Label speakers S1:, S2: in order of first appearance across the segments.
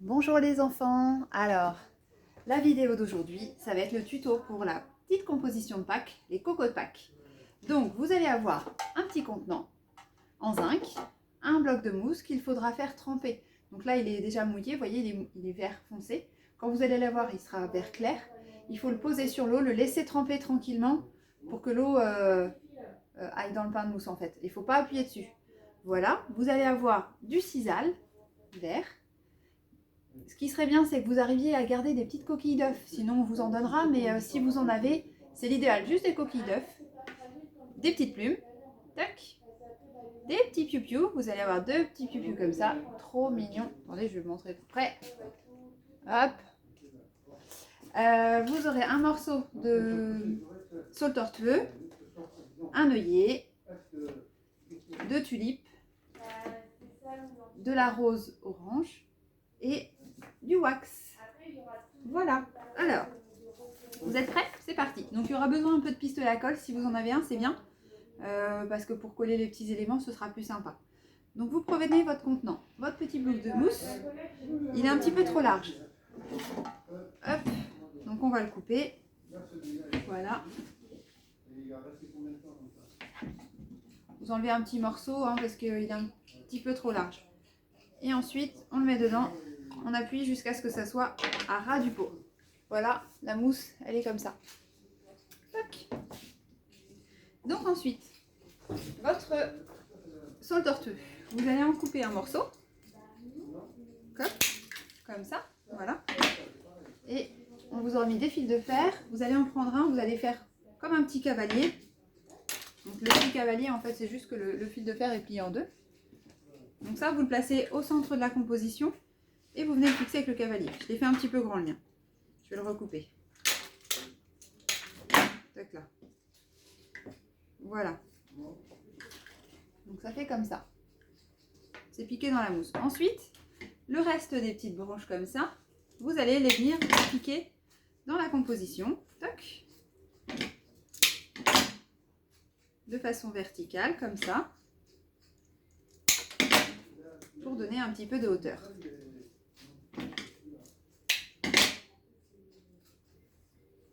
S1: Bonjour les enfants. Alors, la vidéo d'aujourd'hui, ça va être le tuto pour la petite composition de Pâques, les cocos de Pâques. Donc, vous allez avoir un petit contenant en zinc, un bloc de mousse qu'il faudra faire tremper. Donc là, il est déjà mouillé, vous voyez, il est vert foncé. Quand vous allez l'avoir, il sera vert clair. Il faut le poser sur l'eau, le laisser tremper tranquillement pour que l'eau aille dans le pain de mousse en fait. Il ne faut pas appuyer dessus. Voilà, vous allez avoir du sisal vert. Ce qui serait bien, c'est que vous arriviez à garder des petites coquilles d'œufs. Sinon, on vous en donnera, mais si vous en avez, c'est l'idéal. Juste des coquilles d'œufs, des petites plumes, tac, des petits piou-piou. Vous allez avoir deux petits piou-piou comme ça, trop mignons. Attendez, je vais vous montrer de près. Hop. Vous aurez un morceau de saule tortueux, un œillet, deux tulipes, de la rose orange et du wax. Voilà. Alors, vous êtes prêts? C'est parti. Donc il y aura besoin un peu de pistolet à colle. Si vous en avez un, c'est bien. Parce que pour coller les petits éléments, ce sera plus sympa. Donc vous prenez votre contenant, votre petit bloc de mousse. Il est un petit peu trop large. Hop. Donc on va le couper. Voilà. Vous enlevez un petit morceau parce qu'il est un petit peu trop large. Et ensuite, on le met dedans. On appuie jusqu'à ce que ça soit à ras du pot. Voilà, la mousse, elle est comme ça. Tac. Donc ensuite, votre saule tortue, vous allez en couper un morceau. Comme ça, voilà. Et on vous aura mis des fils de fer. Vous allez en prendre un, vous allez faire comme un petit cavalier. Donc le petit cavalier, en fait, c'est juste que le fil de fer est plié en deux. Donc ça, vous le placez au centre de la composition et vous venez le fixer avec le cavalier. Je l'ai fait un petit peu grand le mien. Je vais le recouper. Tac là. Voilà. Donc ça fait comme ça. C'est piqué dans la mousse. Ensuite, le reste des petites branches comme ça, vous allez les venir piquer dans la composition. Toc. De façon verticale, comme ça. Pour donner un petit peu de hauteur.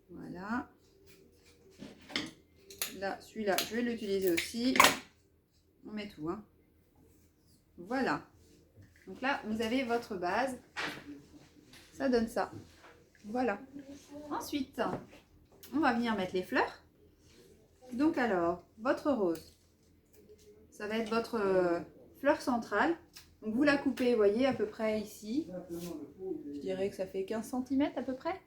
S1: Voilà. Là, celui-là, je vais l'utiliser aussi. On met tout, hein. Voilà. Donc là, vous avez votre base. Ça donne ça. Voilà. Ensuite, on va venir mettre les fleurs. Donc alors, votre rose, ça va être votre fleur centrale. Donc vous la coupez, vous voyez, à peu près ici. Je dirais que ça fait 15 cm à peu près.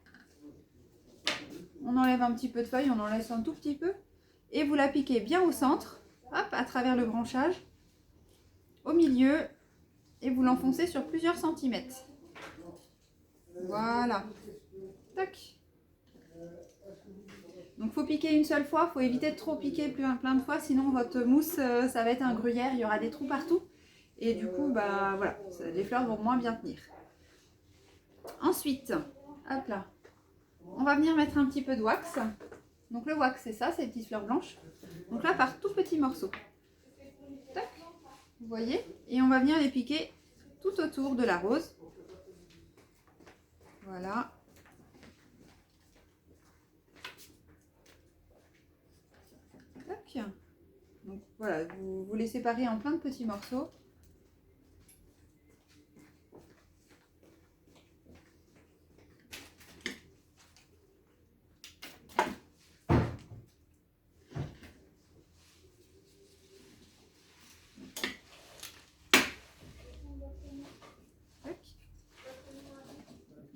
S1: On enlève un petit peu de feuilles, on en laisse un tout petit peu. Et vous la piquez bien au centre, hop, à travers le branchage, au milieu, et vous l'enfoncez sur plusieurs centimètres. Voilà. Tac. Donc il faut piquer une seule fois, il faut éviter de trop piquer plein de fois, sinon votre mousse, ça va être un gruyère, il y aura des trous partout. Et du coup, bah voilà, les fleurs vont moins bien tenir. Ensuite, hop là, on va venir mettre un petit peu de wax. Donc le wax, c'est ça, ces petites fleurs blanches. Donc là, par tout petits morceaux. Tac, vous voyez? Et on va venir les piquer tout autour de la rose. Voilà. Tac. Donc voilà, vous les séparez en plein de petits morceaux.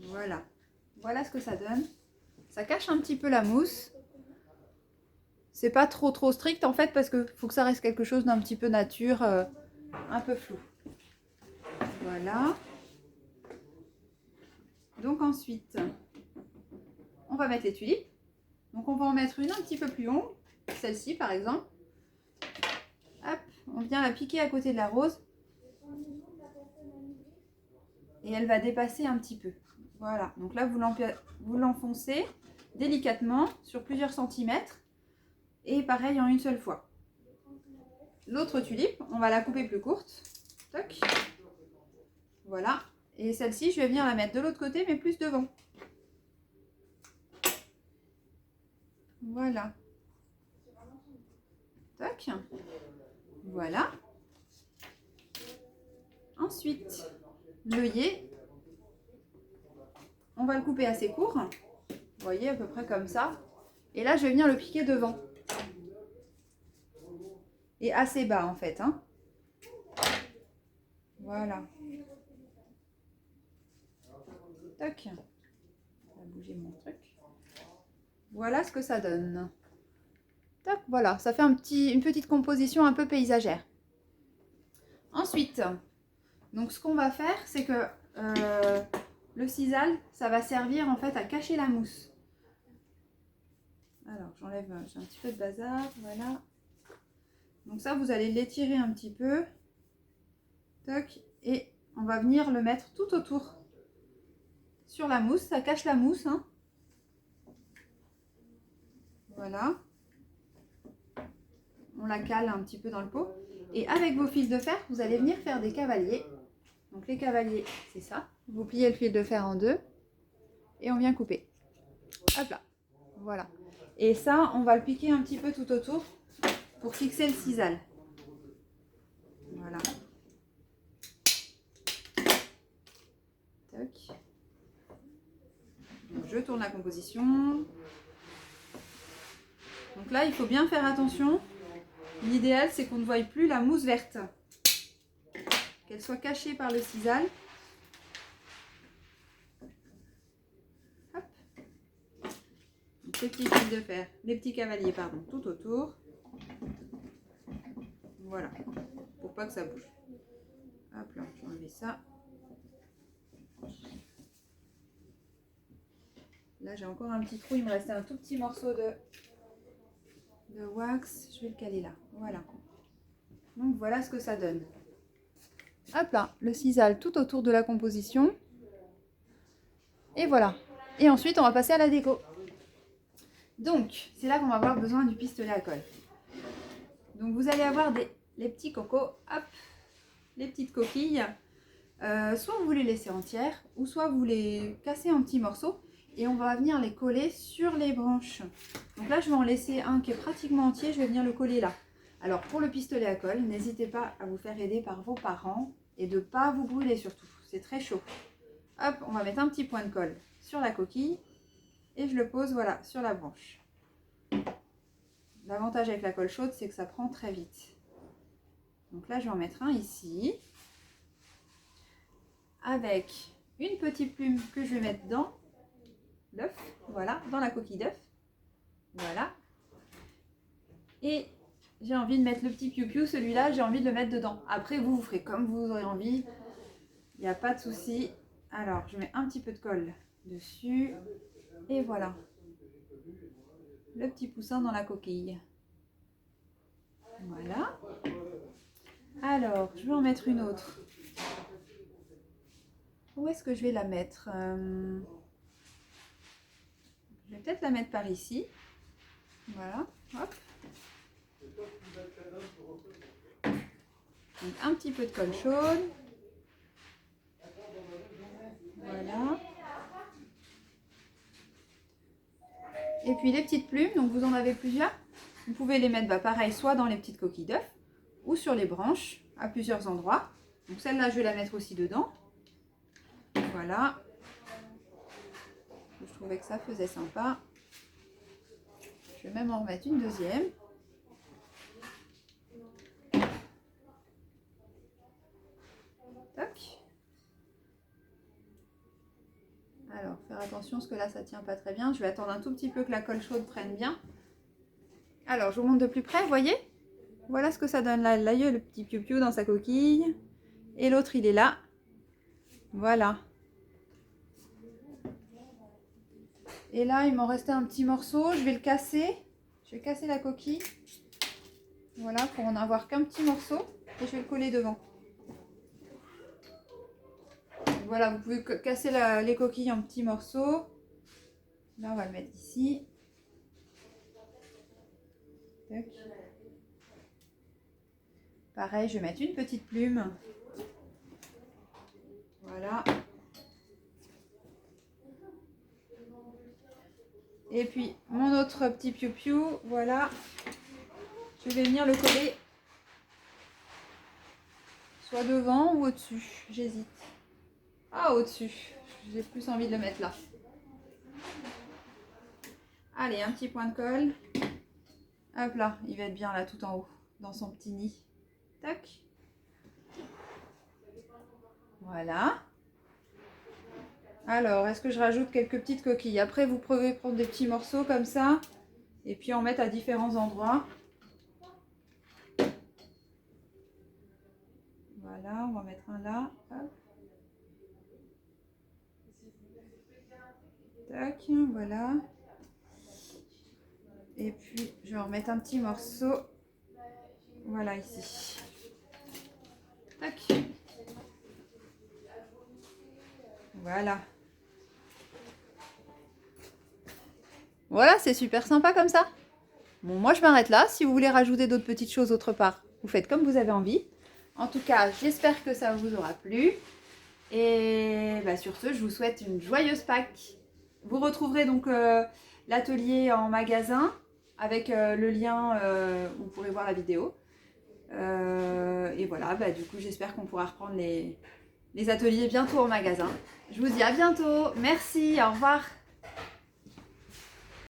S1: Voilà. Voilà ce que ça donne. Ça cache un petit peu la mousse. C'est pas trop strict en fait parce que faut que ça reste quelque chose d'un petit peu nature, un peu flou. Voilà. Donc ensuite, on va mettre les tulipes. Donc on va en mettre une un petit peu plus longue, celle-ci par exemple. Hop, on vient la piquer à côté de la rose. Et elle va dépasser un petit peu. Voilà, donc là vous l'enfoncez délicatement sur plusieurs centimètres. Et pareil en une seule fois. L'autre tulipe, on va la couper plus courte. Toc. Voilà. Et celle-ci, je vais venir la mettre de l'autre côté, mais plus devant. Voilà. Tac. Voilà. Ensuite, l'œillet, on va le couper assez court. Vous voyez, à peu près comme ça. Et là, je vais venir le piquer devant. Et assez bas, en fait. Hein. Voilà. Tac. On va bouger mon truc. Voilà ce que ça donne. Tac, voilà. Ça fait une petite composition un peu paysagère. Ensuite, donc ce qu'on va faire, c'est que le sisal, ça va servir en fait à cacher la mousse. Alors, j'enlève, j'ai un petit peu de bazar, voilà. Donc ça, vous allez l'étirer un petit peu. Toc, et on va venir le mettre tout autour sur la mousse. Ça cache la mousse. Hein. Voilà. On la cale un petit peu dans le pot. Et avec vos fils de fer, vous allez venir faire des cavaliers. Donc les cavaliers, c'est ça. Vous pliez le fil de fer en deux. Et on vient couper. Hop là. Voilà. Et ça, on va le piquer un petit peu tout autour pour fixer le sisal. Voilà. Toc. Donc, je tourne la composition. Donc là, il faut bien faire attention. L'idéal, c'est qu'on ne voie plus la mousse verte. Qu'elle soit cachée par le sisal. Hop. Donc, les petits fils de fer, les petits cavaliers, pardon, tout autour. Voilà. Pour pas que ça bouge. Hop là, je vais enlever ça. Là, j'ai encore un petit trou. Il me restait un tout petit morceau de wax. Je vais le caler là. Voilà. Donc, voilà ce que ça donne. Hop là, le sisal tout autour de la composition. Et voilà. Et ensuite, on va passer à la déco. Donc, c'est là qu'on va avoir besoin du pistolet à colle. Donc, vous allez avoir les petits cocos. Hop, les petites coquilles. Soit vous les laissez entières, ou soit vous les cassez en petits morceaux. Et on va venir les coller sur les branches. Donc là, je vais en laisser un qui est pratiquement entier. Je vais venir le coller là. Alors, pour le pistolet à colle, n'hésitez pas à vous faire aider par vos parents. Et de ne pas vous brûler surtout. C'est très chaud. Hop, on va mettre un petit point de colle sur la coquille. Et je le pose, voilà, sur la branche. L'avantage avec la colle chaude, c'est que ça prend très vite. Donc là, je vais en mettre un ici. Avec une petite plume que je vais mettre dans l'œuf, voilà, dans la coquille d'œuf, voilà. Et j'ai envie de mettre le petit piou-piou, celui-là, j'ai envie de le mettre dedans. Après, vous ferez comme vous aurez envie, il n'y a pas de souci. Alors, je mets un petit peu de colle dessus, et voilà. Le petit poussin dans la coquille. Voilà. Alors, je vais en mettre une autre. Où est-ce que je vais la mettre? Je vais peut-être la mettre par ici. Voilà. Hop. Donc, un petit peu de colle chaude. Voilà. Et puis les petites plumes, donc vous en avez plusieurs. Vous pouvez les mettre pareil, soit dans les petites coquilles d'œufs ou sur les branches à plusieurs endroits. Donc celle-là, je vais la mettre aussi dedans. Voilà. Je trouvais que ça faisait sympa. Je vais même en remettre une deuxième. Toc. Alors, faire attention parce que là, ça tient pas très bien. Je vais attendre un tout petit peu que la colle chaude prenne bien. Alors, je vous montre de plus près, vous voyez? Voilà ce que ça donne là. Là, il y a le petit piou-piou dans sa coquille. Et l'autre, il est là. Voilà. Et là, il m'en restait un petit morceau. Je vais le casser. Je vais casser la coquille. Voilà, pour en avoir qu'un petit morceau. Et je vais le coller devant. Voilà, vous pouvez casser les coquilles en petits morceaux. Là, on va le mettre ici. Tac. Pareil, je vais mettre une petite plume. Voilà. Et puis mon autre petit piou-piou, voilà. Je vais venir le coller soit devant ou au-dessus, j'hésite. Ah, au-dessus, j'ai plus envie de le mettre là. Allez, un petit point de colle. Hop là, il va être bien là tout en haut, dans son petit nid. Tac. Voilà. Alors, est-ce que je rajoute quelques petites coquilles? Après, vous pouvez prendre des petits morceaux comme ça et puis en mettre à différents endroits. Voilà, on va mettre un là. Hop. Tac, voilà. Et puis, je vais en remettre un petit morceau. Voilà, ici. Tac. Voilà. Voilà, c'est super sympa comme ça. Bon, moi, je m'arrête là. Si vous voulez rajouter d'autres petites choses autre part, vous faites comme vous avez envie. En tout cas, j'espère que ça vous aura plu. Et bah, sur ce, je vous souhaite une joyeuse Pâques. Vous retrouverez donc l'atelier en magasin avec le lien où vous pourrez voir la vidéo. Et voilà, bah, du coup, j'espère qu'on pourra reprendre les ateliers bientôt en magasin. Je vous dis à bientôt. Merci, au revoir.